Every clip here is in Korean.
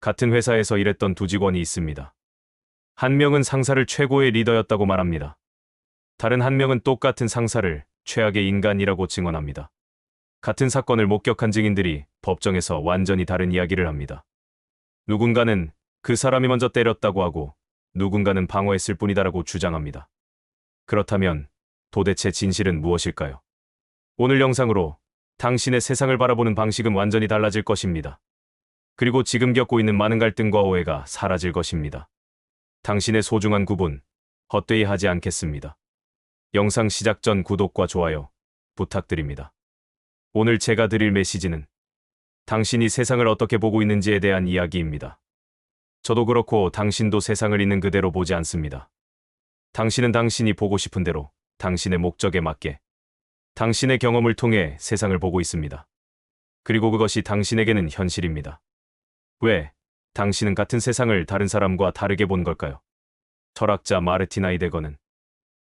같은 회사에서 일했던 두 직원이 있습니다. 한 명은 상사를 최고의 리더였다고 말합니다. 다른 한 명은 똑같은 상사를 최악의 인간이라고 증언합니다. 같은 사건을 목격한 증인들이 법정에서 완전히 다른 이야기를 합니다. 누군가는 그 사람이 먼저 때렸다고 하고 누군가는 방어했을 뿐이다라고 주장합니다. 그렇다면 도대체 진실은 무엇일까요? 오늘 영상으로 당신의 세상을 바라보는 방식은 완전히 달라질 것입니다. 그리고 지금 겪고 있는 많은 갈등과 오해가 사라질 것입니다. 당신의 소중한 구분 헛되이 하지 않겠습니다. 영상 시작 전 구독과 좋아요 부탁드립니다. 오늘 제가 드릴 메시지는 당신이 세상을 어떻게 보고 있는지에 대한 이야기입니다. 저도 그렇고 당신도 세상을 있는 그대로 보지 않습니다. 당신은 당신이 보고 싶은 대로 당신의 목적에 맞게 당신의 경험을 통해 세상을 보고 있습니다. 그리고 그것이 당신에게는 현실입니다. 왜 당신은 같은 세상을 다른 사람과 다르게 본 걸까요? 철학자 마르틴 하이데거는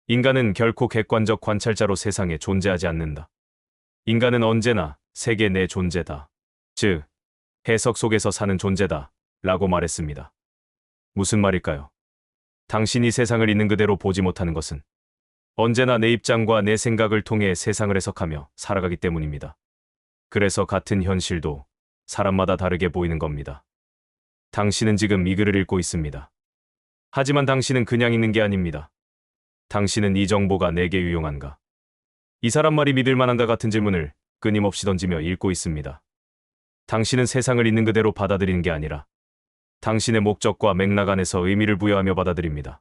인간은 결코 객관적 관찰자로 세상에 존재하지 않는다. 인간은 언제나 세계 내 존재다. 즉, 해석 속에서 사는 존재다. 라고 말했습니다. 무슨 말일까요? 당신이 세상을 있는 그대로 보지 못하는 것은 언제나 내 입장과 내 생각을 통해 세상을 해석하며 살아가기 때문입니다. 그래서 같은 현실도 사람마다 다르게 보이는 겁니다. 당신은 지금 이 글을 읽고 있습니다. 하지만 당신은 그냥 읽는 게 아닙니다. 당신은 이 정보가 내게 유용한가? 이 사람 말이 믿을 만한가 같은 질문을 끊임없이 던지며 읽고 있습니다. 당신은 세상을 있는 그대로 받아들이는 게 아니라 당신의 목적과 맥락 안에서 의미를 부여하며 받아들입니다.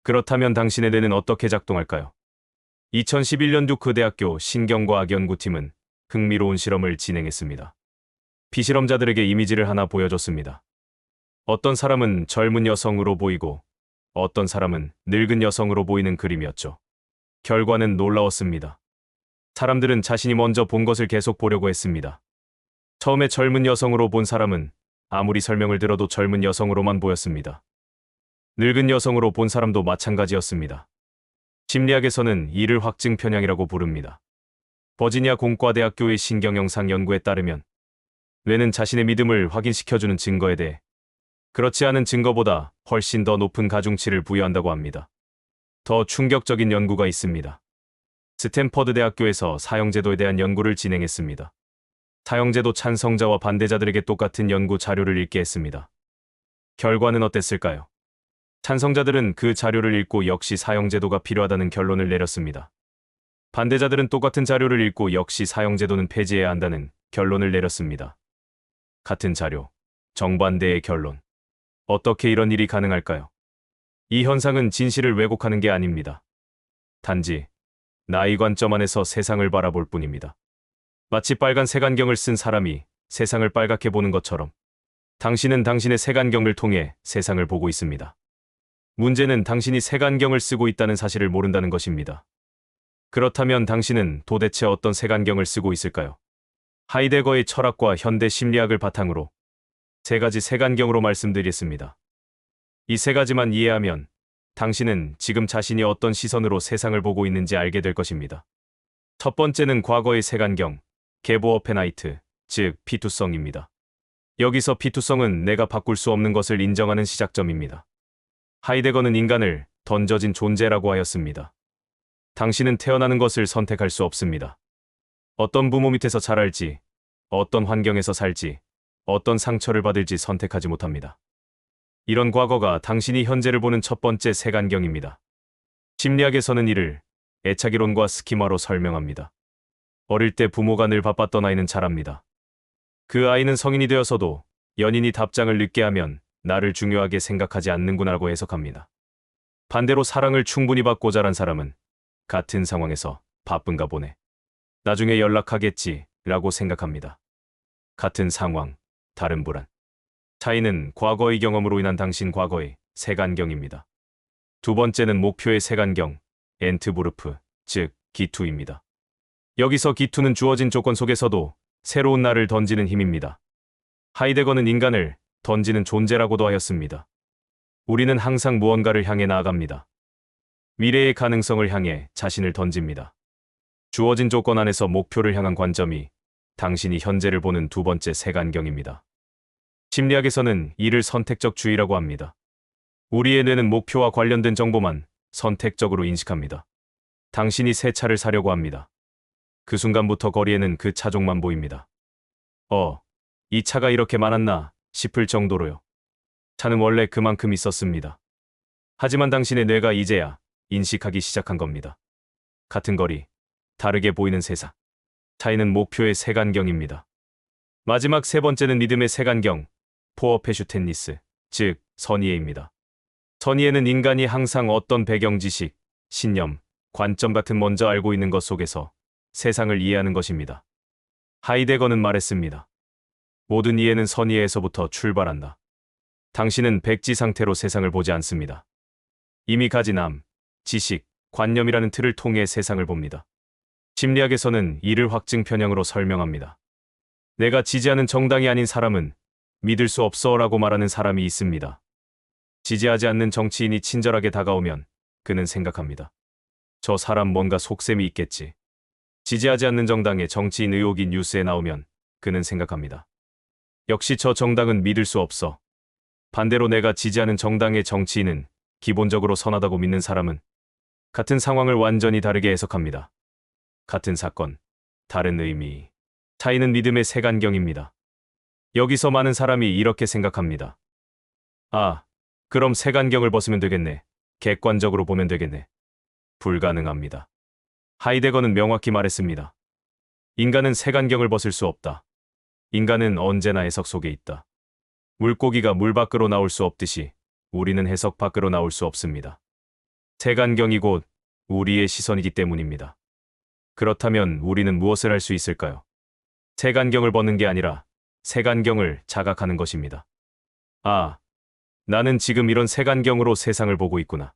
그렇다면 당신의 뇌는 어떻게 작동할까요? 2011년 듀크 대학교 신경과학 연구팀은 흥미로운 실험을 진행했습니다. 피실험자들에게 이미지를 하나 보여줬습니다. 어떤 사람은 젊은 여성으로 보이고 어떤 사람은 늙은 여성으로 보이는 그림이었죠. 결과는 놀라웠습니다. 사람들은 자신이 먼저 본 것을 계속 보려고 했습니다. 처음에 젊은 여성으로 본 사람은 아무리 설명을 들어도 젊은 여성으로만 보였습니다. 늙은 여성으로 본 사람도 마찬가지였습니다. 심리학에서는 이를 확증 편향이라고 부릅니다. 버지니아 공과대학교의 신경영상 연구에 따르면 뇌는 자신의 믿음을 확인시켜주는 증거에 대해 그렇지 않은 증거보다 훨씬 더 높은 가중치를 부여한다고 합니다. 더 충격적인 연구가 있습니다. 스탠퍼드 대학교에서 사형제도에 대한 연구를 진행했습니다. 사형제도 찬성자와 반대자들에게 똑같은 연구 자료를 읽게 했습니다. 결과는 어땠을까요? 찬성자들은 그 자료를 읽고 역시 사형제도가 필요하다는 결론을 내렸습니다. 반대자들은 똑같은 자료를 읽고 역시 사형제도는 폐지해야 한다는 결론을 내렸습니다. 같은 자료, 정반대의 결론. 어떻게 이런 일이 가능할까요? 이 현상은 진실을 왜곡하는 게 아닙니다. 단지 나의 관점 안에서 세상을 바라볼 뿐입니다. 마치 빨간 색안경을 쓴 사람이 세상을 빨갛게 보는 것처럼 당신은 당신의 색안경을 통해 세상을 보고 있습니다. 문제는 당신이 색안경을 쓰고 있다는 사실을 모른다는 것입니다. 그렇다면 당신은 도대체 어떤 색안경을 쓰고 있을까요? 하이데거의 철학과 현대 심리학을 바탕으로 세 가지 색안경으로 말씀드리겠습니다. 이 세 가지만 이해하면 당신은 지금 자신이 어떤 시선으로 세상을 보고 있는지 알게 될 것입니다. 첫 번째는 과거의 색안경, 게보어펜하이트, 즉 피투성입니다. 여기서 피투성은 내가 바꿀 수 없는 것을 인정하는 시작점입니다. 하이데거는 인간을 던져진 존재라고 하였습니다. 당신은 태어나는 것을 선택할 수 없습니다. 어떤 부모 밑에서 자랄지, 어떤 환경에서 살지, 어떤 상처를 받을지 선택하지 못합니다. 이런 과거가 당신이 현재를 보는 첫 번째 색안경입니다. 심리학에서는 이를 애착이론과 스키마로 설명합니다. 어릴 때 부모가 늘 바빴던 아이는 잘합니다. 그 아이는 성인이 되어서도 연인이 답장을 늦게 하면 나를 중요하게 생각하지 않는구나라고 해석합니다. 반대로 사랑을 충분히 받고 자란 사람은 같은 상황에서 바쁜가 보네. 나중에 연락하겠지 라고 생각합니다. 같은 상황, 다른 불안. 차이는 과거의 경험으로 인한 당신 과거의 색안경입니다. 두 번째는 목표의 색안경, 엔트부르프, 즉 기투입니다. 여기서 기투는 주어진 조건 속에서도 새로운 날을 던지는 힘입니다. 하이데거는 인간을 던지는 존재라고도 하였습니다. 우리는 항상 무언가를 향해 나아갑니다. 미래의 가능성을 향해 자신을 던집니다. 주어진 조건 안에서 목표를 향한 관점이 당신이 현재를 보는 두 번째 색안경입니다. 심리학에서는 이를 선택적 주의라고 합니다. 우리의 뇌는 목표와 관련된 정보만 선택적으로 인식합니다. 당신이 새 차를 사려고 합니다. 그 순간부터 거리에는 그 차종만 보입니다. 이 차가 이렇게 많았나 싶을 정도로요. 차는 원래 그만큼 있었습니다. 하지만 당신의 뇌가 이제야 인식하기 시작한 겁니다. 같은 거리, 다르게 보이는 세상. 차이는 목표의 색안경입니다. 마지막 세 번째는 믿음의 색안경, 포어페슈텐니스, 즉 선의해입니다. 선의해는 인간이 항상 어떤 배경 지식, 신념, 관점 같은 먼저 알고 있는 것 속에서 세상을 이해하는 것입니다. 하이데거는 말했습니다. 모든 이해는 선의해에서부터 출발한다. 당신은 백지 상태로 세상을 보지 않습니다. 이미 가진 암, 지식, 관념이라는 틀을 통해 세상을 봅니다. 심리학에서는 이를 확증 편향으로 설명합니다. 내가 지지하는 정당이 아닌 사람은 믿을 수 없어라고 말하는 사람이 있습니다. 지지하지 않는 정치인이 친절하게 다가오면 그는 생각합니다. 저 사람 뭔가 속셈이 있겠지. 지지하지 않는 정당의 정치인 의혹이 뉴스에 나오면 그는 생각합니다. 역시 저 정당은 믿을 수 없어. 반대로 내가 지지하는 정당의 정치인은 기본적으로 선하다고 믿는 사람은 같은 상황을 완전히 다르게 해석합니다. 같은 사건, 다른 의미. 차이는 믿음의 색안경입니다. 여기서 많은 사람이 이렇게 생각합니다. 그럼 색안경을 벗으면 되겠네. 객관적으로 보면 되겠네. 불가능합니다. 하이데거는 명확히 말했습니다. 인간은 색안경을 벗을 수 없다. 인간은 언제나 해석 속에 있다. 물고기가 물 밖으로 나올 수 없듯이 우리는 해석 밖으로 나올 수 없습니다. 색안경이 곧 우리의 시선이기 때문입니다. 그렇다면 우리는 무엇을 할 수 있을까요? 색안경을 벗는 게 아니라 색안경을 자각하는 것입니다. 나는 지금 이런 색안경으로 세상을 보고 있구나.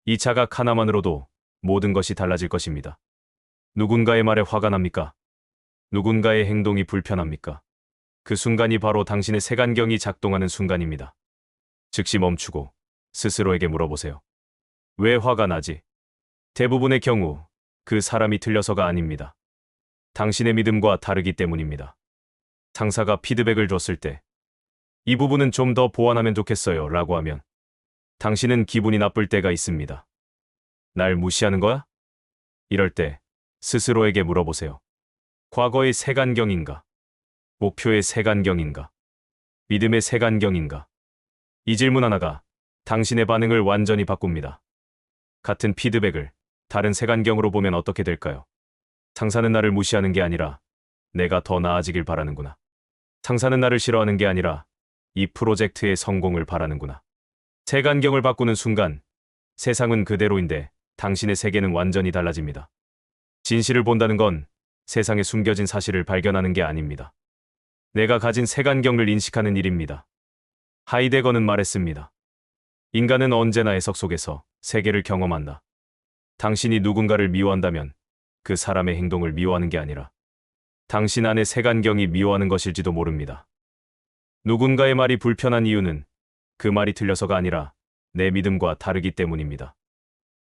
이 자각 하나만으로도 모든 것이 달라질 것입니다. 누군가의 말에 화가 납니까? 누군가의 행동이 불편합니까? 그 순간이 바로 당신의 색안경이 작동하는 순간입니다. 즉시 멈추고 스스로에게 물어보세요. 왜 화가 나지? 대부분의 경우 그 사람이 틀려서가 아닙니다. 당신의 믿음과 다르기 때문입니다. 상사가 피드백을 줬을 때 이 부분은 좀 더 보완하면 좋겠어요 라고 하면 당신은 기분이 나쁠 때가 있습니다. 날 무시하는 거야? 이럴 때 스스로에게 물어보세요. 과거의 색안경인가? 목표의 색안경인가? 믿음의 색안경인가? 이 질문 하나가 당신의 반응을 완전히 바꿉니다. 같은 피드백을 다른 색안경으로 보면 어떻게 될까요? 상사는 나를 무시하는 게 아니라 내가 더 나아지길 바라는구나. 상사는 나를 싫어하는 게 아니라 이 프로젝트의 성공을 바라는구나. 색안경을 바꾸는 순간 세상은 그대로인데 당신의 세계는 완전히 달라집니다. 진실을 본다는 건 세상에 숨겨진 사실을 발견하는 게 아닙니다. 내가 가진 색안경을 인식하는 일입니다. 하이데거는 말했습니다. 인간은 언제나 해석 속에서 세계를 경험한다. 당신이 누군가를 미워한다면 그 사람의 행동을 미워하는 게 아니라 당신 안의 색안경이 미워하는 것일지도 모릅니다. 누군가의 말이 불편한 이유는 그 말이 틀려서가 아니라 내 믿음과 다르기 때문입니다.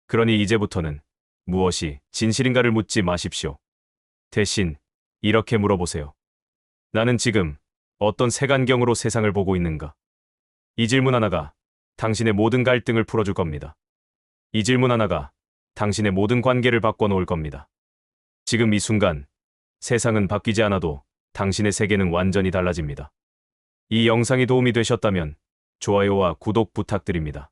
그러니 이제부터는 무엇이 진실인가를 묻지 마십시오. 대신 이렇게 물어보세요. 나는 지금 어떤 색안경으로 세상을 보고 있는가? 이 질문 하나가 당신의 모든 갈등을 풀어줄 겁니다. 이 질문 하나가 당신의 모든 관계를 바꿔놓을 겁니다. 지금 이 순간 세상은 바뀌지 않아도 당신의 세계는 완전히 달라집니다. 이 영상이 도움이 되셨다면 좋아요와 구독 부탁드립니다.